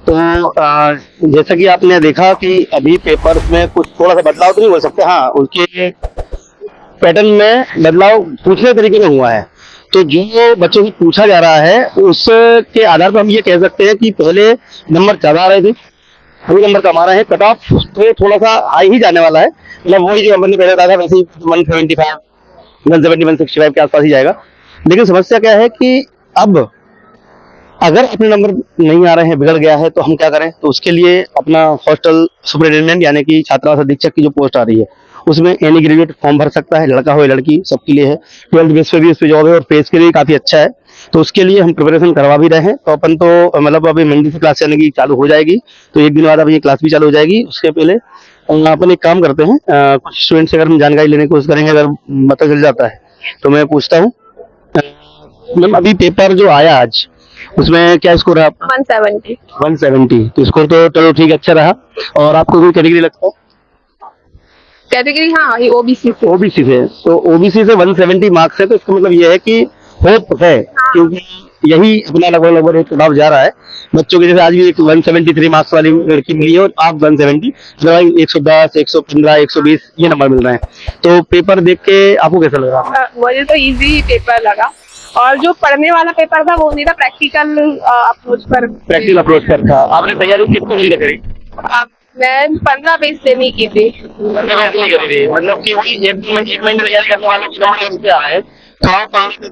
तो जैसा कि आपने देखा कि अभी पेपर में कुछ थोड़ा सा बदलाव तो नहीं बोल सकते, हाँ उनके पैटर्न में बदलाव पूछने के तरीके में हुआ है। तो जो बच्चों से पूछा जा रहा है उसके आधार पर हम ये कह सकते हैं कि पहले नंबर ज्यादा आ रहे थे, अभी नंबर कम आ रहे हैं। कट ऑफ तो थोड़ा सा हाई ही जाने वाला है, मतलब वही जो हमने पहले बताया था वैसे ही 175 170 165 के आसपास ही जाएगा। लेकिन समस्या क्या है कि अब अगर अपने नंबर नहीं आ रहे हैं, बिगड़ गया है, तो हम क्या करें? तो उसके लिए अपना हॉस्टल सुपरिटेंडेंट यानी कि छात्रावास अधीक्षक की जो पोस्ट आ रही है उसमें एनी ग्रेजुएट फॉर्म भर सकता है, लड़का हो या लड़की सबके लिए है। 12th बेस पे भी इस पे जॉब है और पेज के लिए काफी अच्छा है। तो उसके लिए हम प्रिपरेशन करवा भी रहे हैं। तो अपन तो मतलब अभी मंडे से क्लास चलने की चालू हो जाएगी, तो एक दिन बाद अभी ये क्लास भी चालू हो जाएगी। उसके पहले अपन एक काम करते हैं, कुछ स्टूडेंट से अगर हम जानकारी लेने की कोशिश करेंगे, अगर पता चल जाता है तो मैं पूछता हूँ। मैम अभी पेपर जो आया आज उसमें क्या स्कोर है आपका? 170। 170, तो स्कोर तो चलो ठीक अच्छा रहा। और आपको कोई कैटेगरी लगता है? कैटेगरी हाँ ये ओबीसी से। ओबीसी से, तो ओबीसी से 170 मार्क्स है, तो इसका मतलब ये है कि होप है, क्योंकि यही अपना लगभग लगभग एक चुनाव जा रहा है बच्चों के। जैसे आज भी एक 173 मार्क्स वाली लड़की मिली है और आप 170, मतलब 110 115 120 ये नंबर मिल रहे हैं। तो पेपर देख के आपको कैसा लग रहा? मुझे तो इजी पेपर लगा, और जो पढ़ने वाला पेपर था वो नहीं था, प्रैक्टिकल अप्रोच पर। प्रैक्टिकल अप्रोच पर था। आपने तैयारी कितनी दिन करी? मैं 15-20 दिन ही की थी। मतलब कि वही एक महीने तैयारी करने वाले की है तो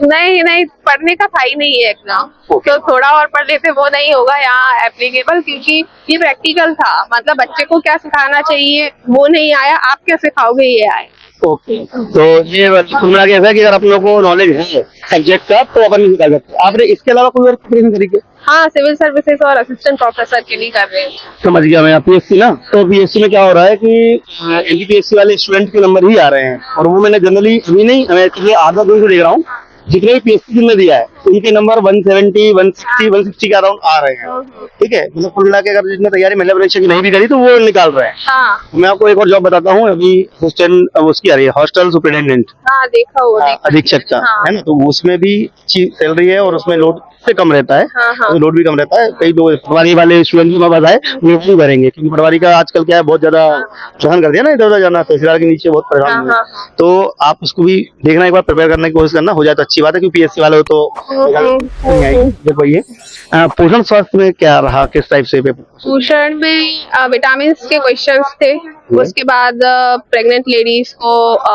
नहीं नहीं, पढ़ने का था ही नहीं है एग्जाम, तो थोड़ा और पढ़ लेते वो नहीं होगा यहाँ एप्लीकेबल, क्योंकि ये प्रैक्टिकल था। मतलब बच्चे को क्या सिखाना चाहिए वो नहीं आया, आप क्या सिखाओगे ये आए। ओके, तो ये कुल मिला के ऐसा है कि अगर आप लोगों को नॉलेज है सब्जेक्ट का तो अपन निकाल सकते हैं। आपने इसके अलावा कोई और प्रिपरेशन करी क्या? हाँ, सिविल सर्विसेज और असिस्टेंट प्रोफेसर के लिए कर रहे हैं। समझ गया मैं। पीएससी ना, तो पीएससी में क्या हो रहा है कि एनटीपीएससी वाले स्टूडेंट के नंबर ही आ रहे हैं, और वो मैंने जनरली अभी नहीं, मैं पिछले आधा दिन से देख रहा हूँ जितने भी पीएससी ने दिया है उनके नंबर 170 160 160 के अराउंड आ रहे हैं। ठीक है, मतलब कुल मिला के अगर जिसने तैयारी महिला परीक्षा की नहीं भी करी तो वो निकाल रहे हैं। हाँ मैं आपको एक और जॉब बताता हूँ, अभी असिस्टेंट उसकी आ रही है, हॉस्टल सुपरिटेंडेंट हाँ, देखा वो देखा। अधीक्षक का हाँ। है ना, तो उसमें भी अच्छी सैलरी है और उसमें लोड से कम रहता है। हाँ, हाँ। तो लोड भी कम रहता है। कई लोग पटवारी वाले स्टूडेंट भी हमारे पास आए, वो नहीं भरेंगे क्योंकि पटवारी का आजकल क्या है, बहुत ज्यादा सहन कर दिया ना, इधर उधर जाना, तहसीलदार के नीचे बहुत परेशान हुए। हाँ। तो आप उसको भी देखना, एक बार प्रिपेयर करने की कोशिश करना, हो जाए तो अच्छी बात है, क्योंकि पीएससी वाले हो तो नहीं आएगी। देखो ये पोषण स्वास्थ्य में क्या रहा, किस टाइप से पेपर? पोषण में विटामिन के क्वेश्चंस थे। उसके बाद प्रेग्नेंट लेडीज को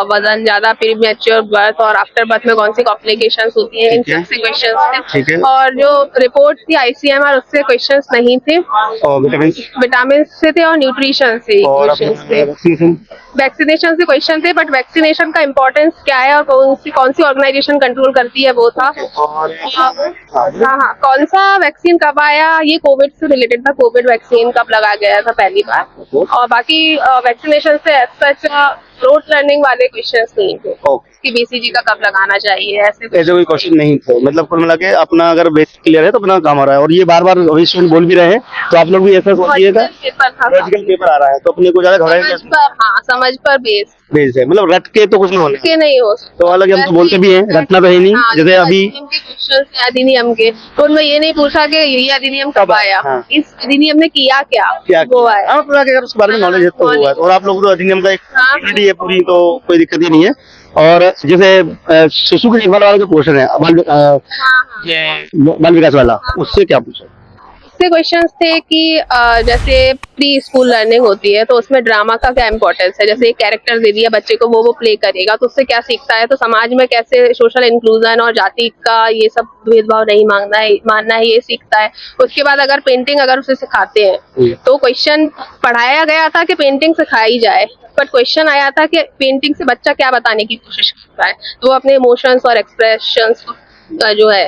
वजन ज्यादा, प्रीमैच्योर बर्थ और आफ्टर बर्थ में कौन सी कॉम्प्लिकेशंस होती हैं, इन ठीक है। सब से क्वेश्चंस ठीक थे। है। और जो रिपोर्ट थी आईसीएमआर उससे क्वेश्चंस नहीं थे, और विटामिन से थे और न्यूट्रिशन से और क्वेश्चंस थे। वैक्सीनेशन? वैक्सीनेशन से क्वेश्चन थे, बट वैक्सीनेशन का इम्पोर्टेंस क्या है और कौन सी ऑर्गेनाइजेशन कंट्रोल करती है वो था। और हाँ, कौन सा वैक्सीन कब आया, ये कोविड से रिलेटेड था, कोविड वैक्सीन कब लगाया गया था पहली बार। और बाकी वैक्सीनेशन से सच रोड लर्निंग वाले क्वेश्चंस नहीं थे कि बीसीजी का कब लगाना चाहिए, ऐसे कोई क्वेश्चन नहीं थे। मतलब कुल मिला के अपना अगर बेसिक क्लियर है तो अपना काम हो रहा है। और ये बार बार अभी स्टूडेंट बोल भी रहे हैं, तो आप लोग भी ऐसा सोचिएगा, पेपर था। लॉजिकल पेपर आ रहा है तो अपने को ज्यादा घबराएंगे हाँ, समझ पर बेस बेस है, मतलब रट के तो कुछ नहीं होने के नहीं हो सकता। तो अलग हम तो बोलते भी हैं, रटना तो है नहीं। हाँ, जैसे अभी क्वेश्चन अधिनियम के, तो उनमें ये नहीं पूछा कि ये अधिनियम कब आया, हाँ। इस अधिनियम ने किया क्या वो आया। आप लोग अगर उसके बारे में नॉलेज है तो हुआ है। और आप लोग तो अधिनियम का एक community है पूरी, तो कोई दिक्कत ही नहीं है। और जैसे शिशु की देखभाल वाला जो पोर्शन है बाल विकास वाला, उससे क्या पूछा? इससे क्वेश्चंस थे कि जैसे प्री स्कूल लर्निंग होती है तो उसमें ड्रामा का क्या इम्पोर्टेंस है। जैसे एक कैरेक्टर दे दिया बच्चे को, वो प्ले करेगा तो उससे क्या सीखता है, तो समाज में कैसे सोशल इंक्लूजन और जाति का ये सब भेदभाव नहीं मानना है, ये सीखता है। उसके बाद अगर पेंटिंग अगर उसे सिखाते हैं तो क्वेश्चन पढ़ाया गया था कि पेंटिंग सिखाई जाए, बट क्वेश्चन आया था कि पेंटिंग से बच्चा क्या बताने की कोशिश करता है, तो वो अपने इमोशंस और एक्सप्रेशंस का जो है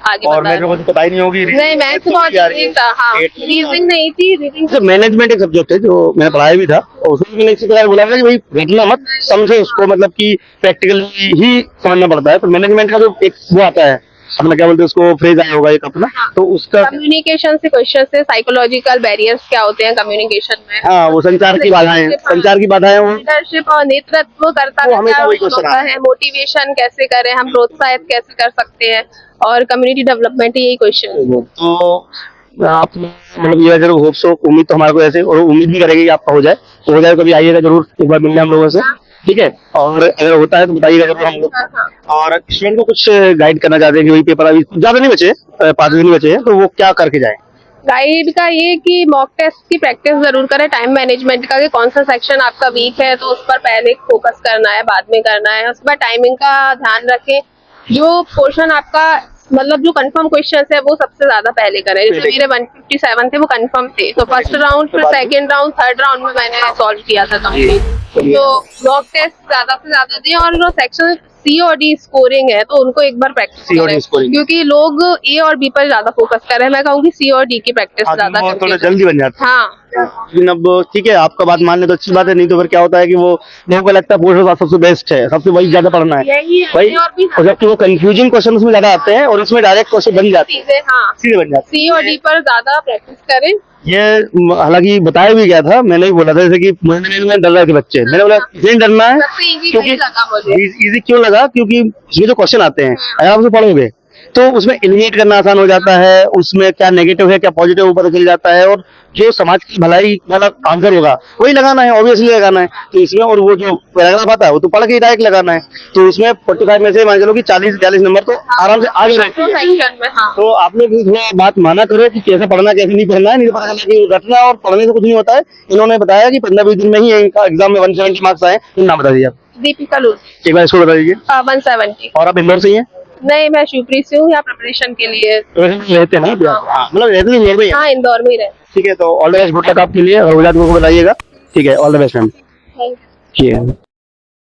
आगे और बता मेरे को तो पता ही नहीं होगी। नहीं, मैथ्स बहुत इजी था। हाँ, रीजनिंग नहीं थी, रीजनिंग मैनेजमेंट एक सब्जेक्ट है जो मैंने पढ़ाया भी था, और उसमें मैंने इसी तरह बोला था कि भाई रटना मत, समझे उसको, मतलब कि प्रैक्टिकली ही समझना पड़ता है। तो मैनेजमेंट का जो एक वो आता है, अपना क्या बोलते हैं उसको, फ्रेज आया होगा एक अपना, तो उसका कम्युनिकेशन से क्वेश्चन से साइकोलॉजिकल बैरियर्स क्या होते हैं कम्युनिकेशन में। हाँ, वो संचार की बाधाएं वो लीडरशिप और नेतृत्व करता वो हमेशा क्या वही क्वेश्चन होता है, मोटिवेशन कैसे करें हम, प्रोत्साहित कैसे कर सकते हैं, और कम्युनिटी डेवलपमेंट, यही क्वेश्चन। तो आप मतलब ये जरूर होप सो, उम्मीद तो हमारे को ऐसे, और उम्मीद भी करेगी कि आपका हो जाए, तो हो जाए, कभी आइएगा जरूर एक बार मिलने हम लोगों से, ठीक है। और अगर होता है तो बताइएगा जरूर हम लोग। हाँ, हाँ। और स्टूडेंट को कुछ गाइड करना चाहते हैं कि वही पेपर अभी ज्यादा नहीं बचे, 5 दिन नहीं बचे हैं, तो वो क्या करके जाए? गाइड का ये कि मॉक टेस्ट की प्रैक्टिस जरूर करें, टाइम मैनेजमेंट का, कि कौन सा सेक्शन आपका वीक है तो उस पर पहले फोकस करना है, बाद में करना है। उसके बाद टाइमिंग का ध्यान रखें, जो पोर्शन आपका मतलब जो कंफर्म क्वेश्चंस है वो सबसे ज्यादा पहले करें। जैसे मेरे 157 थे, वो कंफर्म थे, तो फर्स्ट राउंड, फिर सेकंड राउंड, थर्ड राउंड में मैंने सॉल्व किया था कंप्लीट। तो मॉक टेस्ट ज्यादा से ज्यादा दें, और जो सेक्शन सी और डी स्कोरिंग है तो उनको एक बार प्रैक्टिस C और D करें, स्कोरिंग। क्योंकि लोग ए और बी पर ज्यादा फोकस कर रहे हैं। मैं कहूँगी सी और डी की प्रैक्टिस ज्यादा वो थोड़ा करके जल्दी बन जाता है। हाँ, लेकिन अब ठीक है, आपका बात मान ले तो अच्छी बात है, नहीं तो फिर क्या होता है कि वो लोगों को लगता है पोर्शन सबसे बेस्ट है, सबसे वही ज्यादा पढ़ना है यही है। भाई, और भी और जबकि वो कंफ्यूजिंग क्वेश्चन उसमें ज्यादा आते हैं और उसमें डायरेक्ट क्वेश्चन बन जाते हैं, चीजें, हाँ, सीधे बन जाते सी और डी पर ज्यादा प्रैक्टिस करें। हैं। ये हालांकि बताया भी गया था, मैंने भी बोला था, जैसे कि में डर रहे थे बच्चे, मैंने बोला इसलिए डरना है सबसे इजी क्योंकि वही लगा मुझे। इजी क्यों लगा, क्योंकि इसमें जो क्वेश्चन आते हैं अगर आप उसे पढ़ोगे तो उसमें एलिमिनेट करना आसान हो जाता है, उसमें क्या नेगेटिव है क्या पॉजिटिव वो पता चल जाता है, और जो समाज की भलाई वाला आंसर होगा वही लगाना है, ऑब्वियसली लगाना है। तो इसमें, और वो जो पैराग्राफ आता है वो तो पढ़ के ही डायरेक्ट लगाना है, तो उसमें 45 में से मान चलो कि 40-42 नंबर तो आराम से आगे रहते हैं। सेक्शन में, हाँ, तो आप लोग भी थोड़ा बात माना करो कि कैसे पढ़ना कैसे नहीं पढ़ना है, नहीं तो पता चला कि रटना और पढ़ने से कुछ नहीं होता है। इन्होंने बताया कि 15-20 दिन में ही इनका एग्जाम में 170 मार्क्स आए, नाम बता दीजिए आप, दीपिका लूज, एक बार इसको बता दीजिए। 170। और आप इंदौर से ही हैं? नहीं, मैं शिवपुरी से हूँ, यहाँ प्रिपरेशन के लिए। तो वैसे रहते हैं ना? हाँ, मतलब रहते हैं इंदौर में ही हैं। हाँ, इंदौर में ही रहते ठीक है, तो all the best, good luck आपके लिए, अगर हो जाए तो मेरे को बताइएगा, ठीक है, ऑल द बेस्ट मैम। हैं। ठीक है।